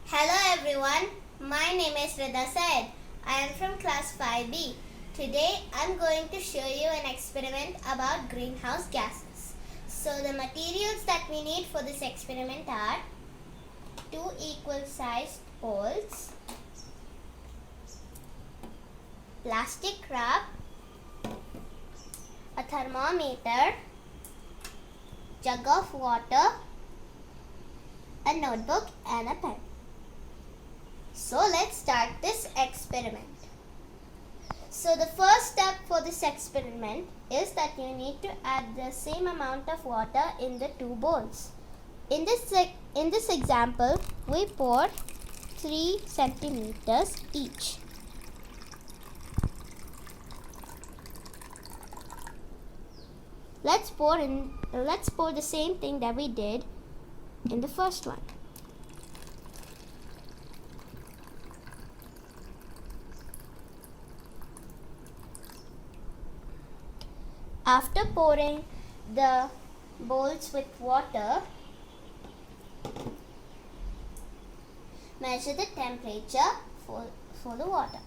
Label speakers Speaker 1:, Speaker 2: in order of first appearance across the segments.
Speaker 1: Hello everyone, my name is Rida Said. I am from class 5B. Today I am going to show you an experiment about greenhouse gases. So the materials that we need for this experiment are two equal sized poles, plastic wrap, a thermometer, jug of water, a notebook and a pen. So let's start this experiment. So the first step for this experiment is that you need to add the same amount of water in the two bowls. In this example, we poured 3 centimeters each. Let's pour the same thing that we did in the first one. After pouring the bowls with water, measure the temperature for the water.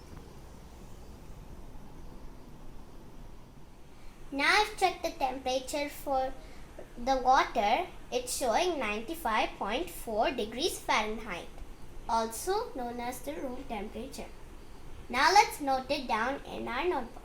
Speaker 1: Now I've checked the temperature for the water. It's showing 95.4 degrees Fahrenheit, also known as the room temperature. Now let's note it down in our notebook.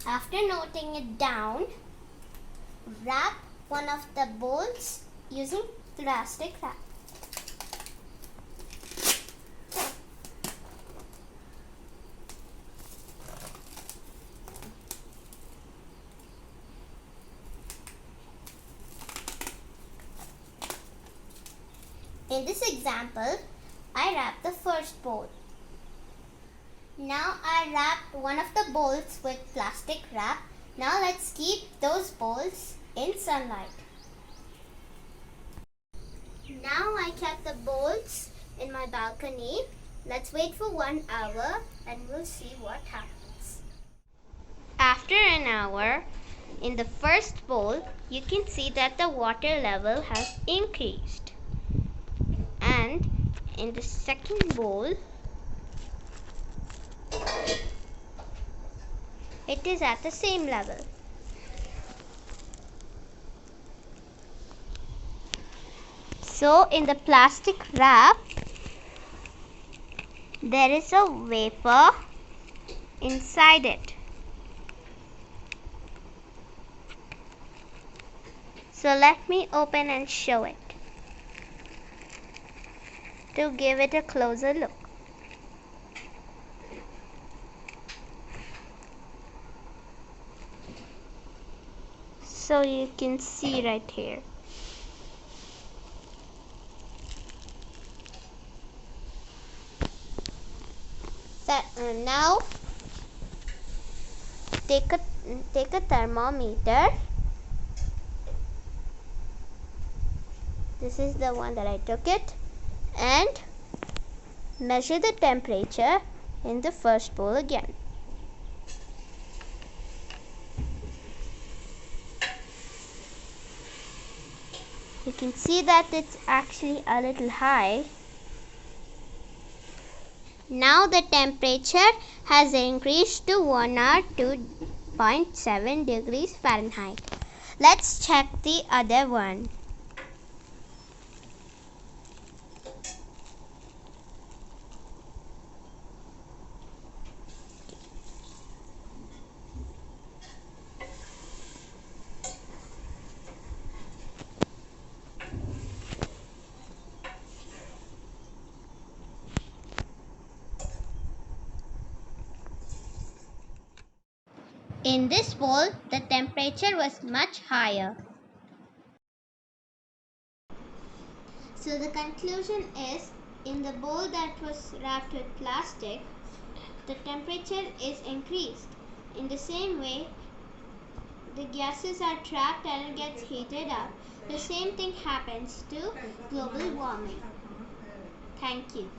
Speaker 1: After noting it down, wrap one of the bowls using plastic wrap. In this example, I wrapped the first bowl. Now I wrapped one of the bowls with plastic wrap. Now let's keep those bowls in sunlight. Now I kept the bowls in my balcony. Let's wait for 1 hour and we'll see what happens. After an hour, in the first bowl, you can see that the water level has increased. And in the second bowl, it is at the same level. So in the plastic wrap, there is a vapor inside it. So let me open and show it to give it a closer look. So you can see right here. Now take a thermometer. This is the one that I took it, and measure the temperature in the first bowl again. You can see that it's actually a little high. Now the temperature has increased to 102.7 degrees Fahrenheit. Let's check the other one. In this bowl, the temperature was much higher. So the conclusion is In the bowl that was wrapped with plastic, the temperature is increased. In the same way, the gases are trapped and it gets heated up. The same thing happens to global warming. Thank you.